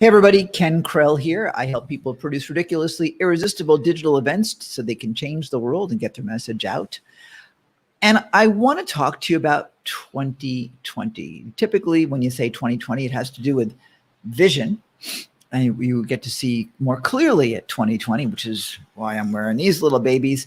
Hey everybody, Ken Krell here. I help people produce ridiculously irresistible digital events so they can change the world and get their message out. And I want to talk to you about 2020. Typically, when you say 2020, it has to do with vision. And you get to see more clearly at 2020, which is why I'm wearing these little babies.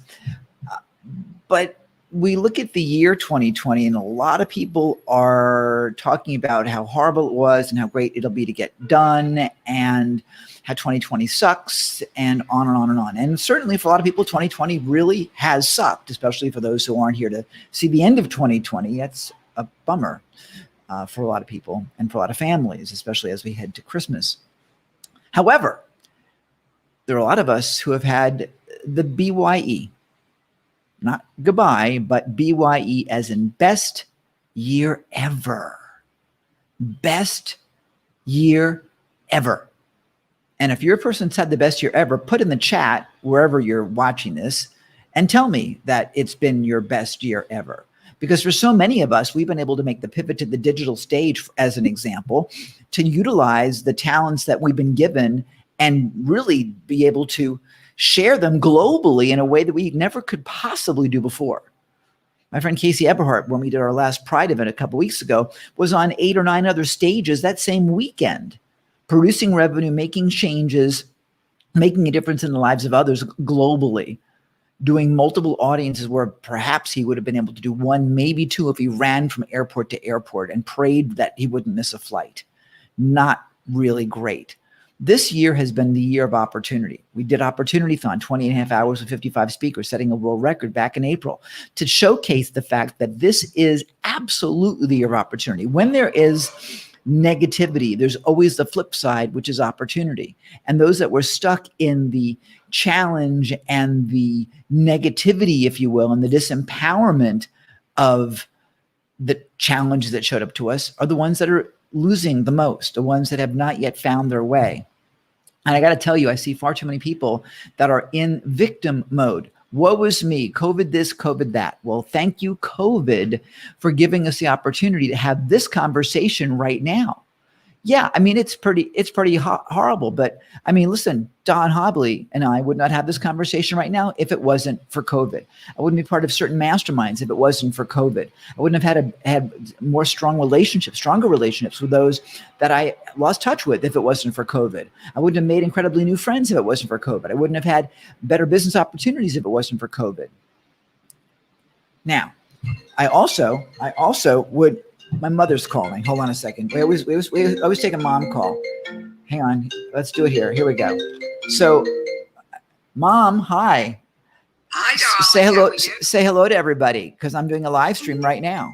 But we look at the year 2020, and a lot of people are talking about how horrible it was and how great it'll be to get done and how 2020 sucks and on and on and on. And certainly for a lot of people, 2020 really has sucked, especially for those who aren't here to see the end of 2020. That's a bummer for a lot of people and for a lot of families, especially as we head to Christmas. However, there are a lot of us who have had the BYE. Not goodbye, but BYE as in best year ever. Best year ever. And if you're a person that's had the best year ever, put in the chat wherever you're watching this and tell me that it's been your best year ever. Because for so many of us, we've been able to make the pivot to the digital stage, as an example, to utilize the talents that we've been given and really be able to share them globally in a way that we never could possibly do before. My friend Casey Eberhardt, when we did our last Pride event a couple weeks ago, was on 8 or 9 other stages that same weekend, producing revenue, making changes, making a difference in the lives of others globally, doing multiple audiences where perhaps he would have been able to do 1, maybe 2 if he ran from airport to airport and prayed that he wouldn't miss a flight. Not really great. This year has been the year of opportunity. We did Opportunitython, 20 and a half hours with 55 speakers, setting a world record back in April to showcase the fact that this is absolutely the year of opportunity. When there is negativity, there's always the flip side, which is opportunity. And those that were stuck in the challenge and the negativity, if you will, and the disempowerment of the challenges that showed up to us are the ones that are losing the most, the ones that have not yet found their way. And I got to tell you, I see far too many people that are in victim mode. Woe was me, COVID this, COVID that. Well, thank you, COVID, for giving us the opportunity to have this conversation right now. Yeah, I mean, it's pretty horrible. But I mean, listen, Don Hobley and I would not have this conversation right now if it wasn't for COVID. I wouldn't be part of certain masterminds if it wasn't for COVID. I wouldn't have had more stronger relationships with those that I lost touch with if it wasn't for COVID. I wouldn't have made incredibly new friends if it wasn't for COVID. I wouldn't have had better business opportunities if it wasn't for COVID. Now, I also would. My mother's calling. Hold on a second. We always take a mom call. Hang on. Let's do it here. Here we go. So, Mom, hi. Hi, darling. Say hello to everybody because I'm doing a live stream right now.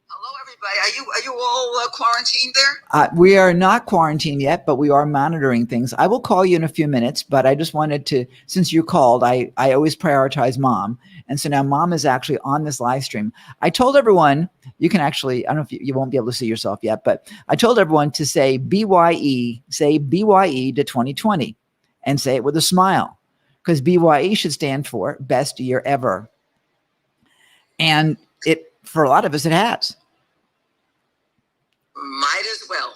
Hello, everybody. Are you all quarantined there? We are not quarantined yet, but we are monitoring things. I will call you in a few minutes, but I just wanted to, since you called, I always prioritize Mom. And so now Mom is actually on this live stream. I told everyone, you can actually, I don't know if you won't be able to see yourself yet, but I told everyone to say BYE to 2020 and say it with a smile because BYE should stand for best year ever. And for a lot of us, it has. Might as well.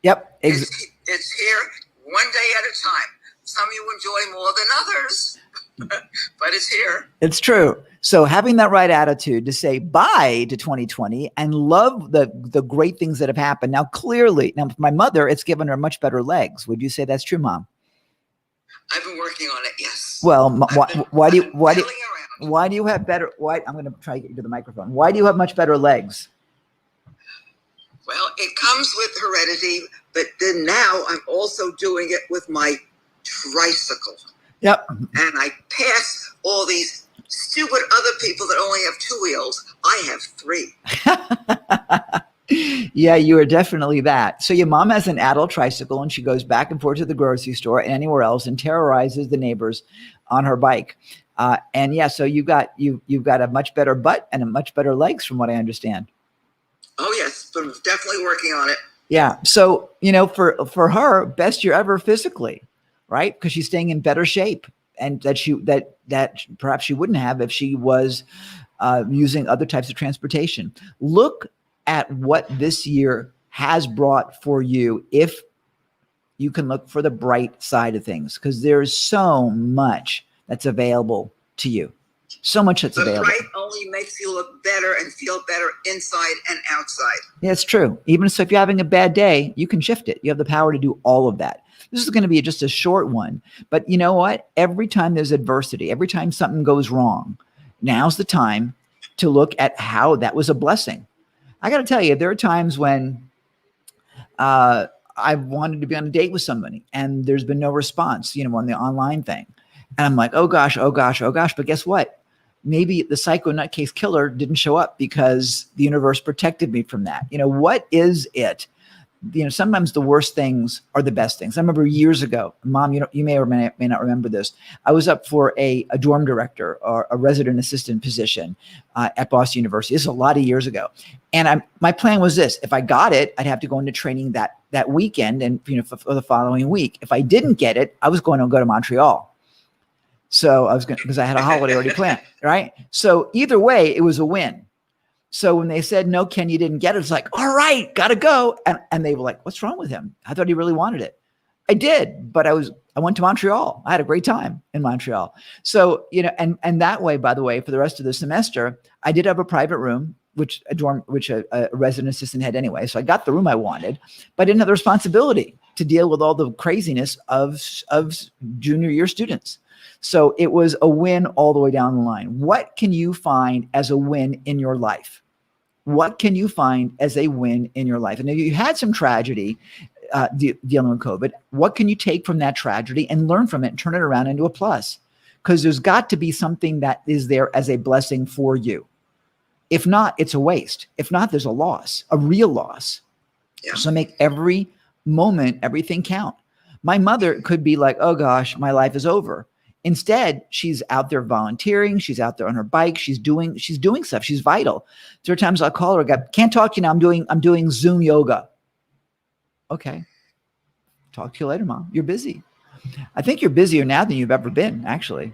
Yep. It's here one day at a time. Some you enjoy more than others, but it's here. It's true. So having that right attitude to say bye to 2020 and love the great things that have happened. Now, clearly, for my mother, it's given her much better legs. Would you say that's true, Mom? I've been working on it. Yes. Well, why do you have better? I'm going to try to get you to the microphone. Why do you have much better legs? Well, it comes with heredity, but then now I'm also doing it with my tricycle. Yep. And I pass all these stupid other people that only have 2 wheels. I have 3. Yeah, you are definitely that. So your mom has an adult tricycle and she goes back and forth to the grocery store and anywhere else and terrorizes the neighbors on her bike. And yeah, so you've got a much better butt and a much better legs from what I understand. Oh yes, but I'm definitely working on it. Yeah. So, for her, best year ever physically, right? Because she's staying in better shape and that perhaps she wouldn't have if she was using other types of transportation. Look at what this year has brought for you if you can look for the bright side of things, because there's so much that's available to you. So much that's The available. bright only makes you look better and feel better inside and outside. Yeah, it's true. Even so, if you're having a bad day, you can shift it. You have the power to do all of that. This is going to be just a short one. But you know what? Every time there's adversity, every time something goes wrong, now's the time to look at how that was a blessing. I got to tell you, there are times when I wanted to be on a date with somebody and there's been no response, on the online thing. And I'm like, oh gosh, oh gosh, oh gosh. But guess what? Maybe the psycho nutcase killer didn't show up because the universe protected me from that. What is it? Sometimes the worst things are the best things. I remember years ago, Mom, you may or may not remember this. I was up for a dorm director or a resident assistant position at Boston University. This is a lot of years ago. And my plan was this: if I got it, I'd have to go into training that weekend and for the following week. If I didn't get it, I was going to go to Montreal. So I was going, because I had a holiday already planned, right? So either way, it was a win. So when they said, no, Ken, you didn't get it, it's like, all right, got to go. And they were like, what's wrong with him? I thought he really wanted it. I did, but I went to Montreal. I had a great time in Montreal. So, and that way, by the way, for the rest of the semester, I did have a private room, which a resident assistant had anyway. So I got the room I wanted, but I didn't have the responsibility to deal with all the craziness of junior year students. So it was a win all the way down the line. What can you find as a win in your life? What can you find as a win in your life? And if you had some tragedy dealing with COVID, what can you take from that tragedy and learn from it and turn it around into a plus? Because there's got to be something that is there as a blessing for you. If not, it's a waste. If not, there's a loss, a real loss. Yeah. So make every moment, everything count. My mother could be like, oh gosh, my life is over. Instead, she's out there volunteering. She's out there on her bike. She's doing stuff. She's vital. There are times I'll call her, can't talk to you now. I'm doing Zoom yoga. Okay. Talk to you later, Mom. You're busy. I think you're busier now than you've ever been, actually.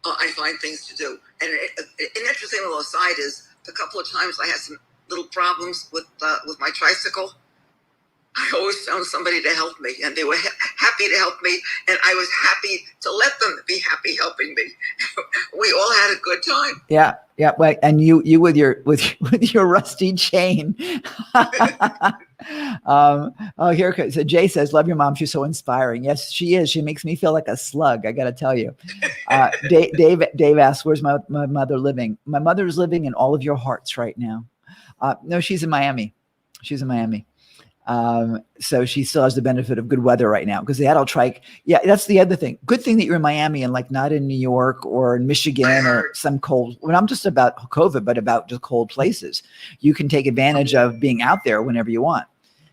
I find things to do. And an interesting little aside is a couple of times I had some little problems with my tricycle. I always found somebody to help me, and they were happy to help me, and I was happy to let them be happy helping me. We all had a good time. Yeah. Well, and you with your rusty chain. Here it goes. So Jay says, "Love your mom. She's so inspiring." Yes, she is. She makes me feel like a slug. I got to tell you. Dave asks, "Where's my mother living?" My mother is living in all of your hearts right now. No, she's in Miami. So she still has the benefit of good weather right now, because the adult trike. Yeah, that's the other thing. Good thing that you're in Miami and like not in New York or in Michigan or some cold. Well, I'm just about COVID, but about just cold places. You can take advantage of being out there whenever you want.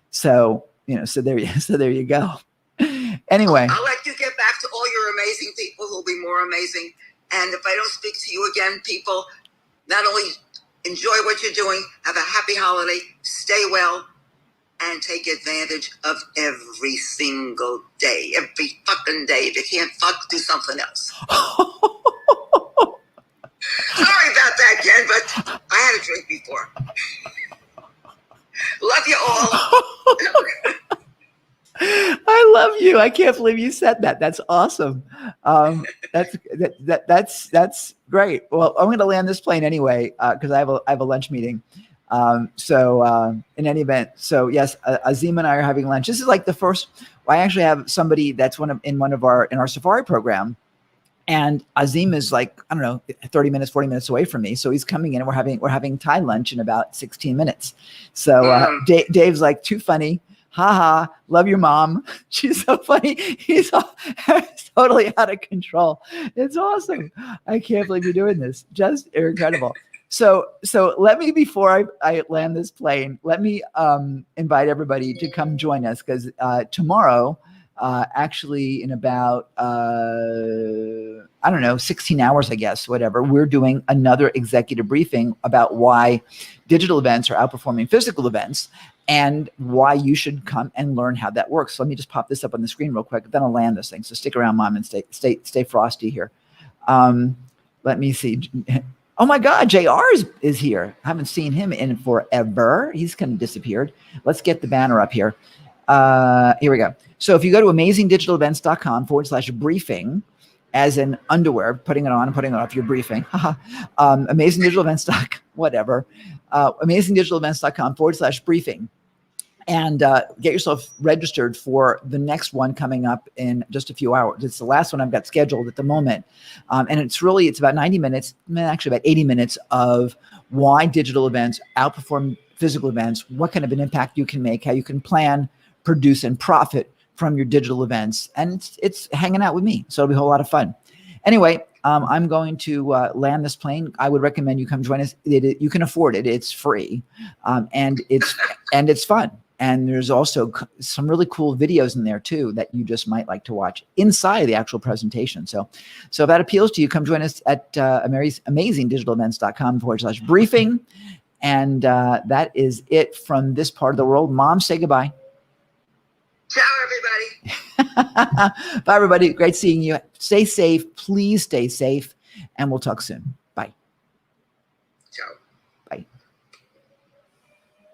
So so there you go. Anyway, I'll let you get back to all your amazing people who'll be more amazing. And if I don't speak to you again, people, not only enjoy what you're doing, have a happy holiday, stay well, and take advantage of every single day, every fucking day. If you can't fuck, do something else. Sorry about that, Ken, but I had a drink before. Love you all. I love you. I can't believe you said that. That's awesome. That's great. Well, I'm going to land this plane anyway, because I have a lunch meeting. So in any event, so yes, Azim and I are having lunch. This is like the first. I actually have somebody that's in our safari program, and Azim is like, I don't know, 40 minutes away from me. So he's coming in, and we're having Thai lunch in about 16 minutes. So Dave's like, too funny. Ha, love your mom. She's so funny. He's totally out of control. It's awesome. I can't believe you're doing this. Just incredible. So let me, before I land this plane, let me invite everybody to come join us, because tomorrow, actually in about, 16 hours, I guess, whatever, we're doing another executive briefing about why digital events are outperforming physical events and why you should come and learn how that works. So let me just pop this up on the screen real quick, then I'll land this thing. So stick around, Mom, and stay frosty here. Let me see. Oh my God, JR is here. I haven't seen him in forever. He's kind of disappeared. Let's get the banner up here. Here we go. So if you go to amazingdigitalevents.com/briefing, as in underwear, putting it on and putting it off, you're briefing. Amazingdigitalevents.com, whatever. Amazingdigitalevents.com/briefing. And get yourself registered for the next one coming up in just a few hours. It's the last one I've got scheduled at the moment. And it's about 90 minutes, actually about 80 minutes of why digital events outperform physical events, what kind of an impact you can make, how you can plan, produce, and profit from your digital events. And it's hanging out with me. So it'll be a whole lot of fun. Anyway, I'm going to land this plane. I would recommend you come join us. You can afford it. It's free. And it's fun. And there's also some really cool videos in there too that you just might like to watch inside the actual presentation. So if that appeals to you, come join us at amazingdigitalevents.com/briefing. And that is it from this part of the world. Mom, say goodbye. Ciao, everybody. Bye, everybody. Great seeing you. Stay safe. Please stay safe. And we'll talk soon.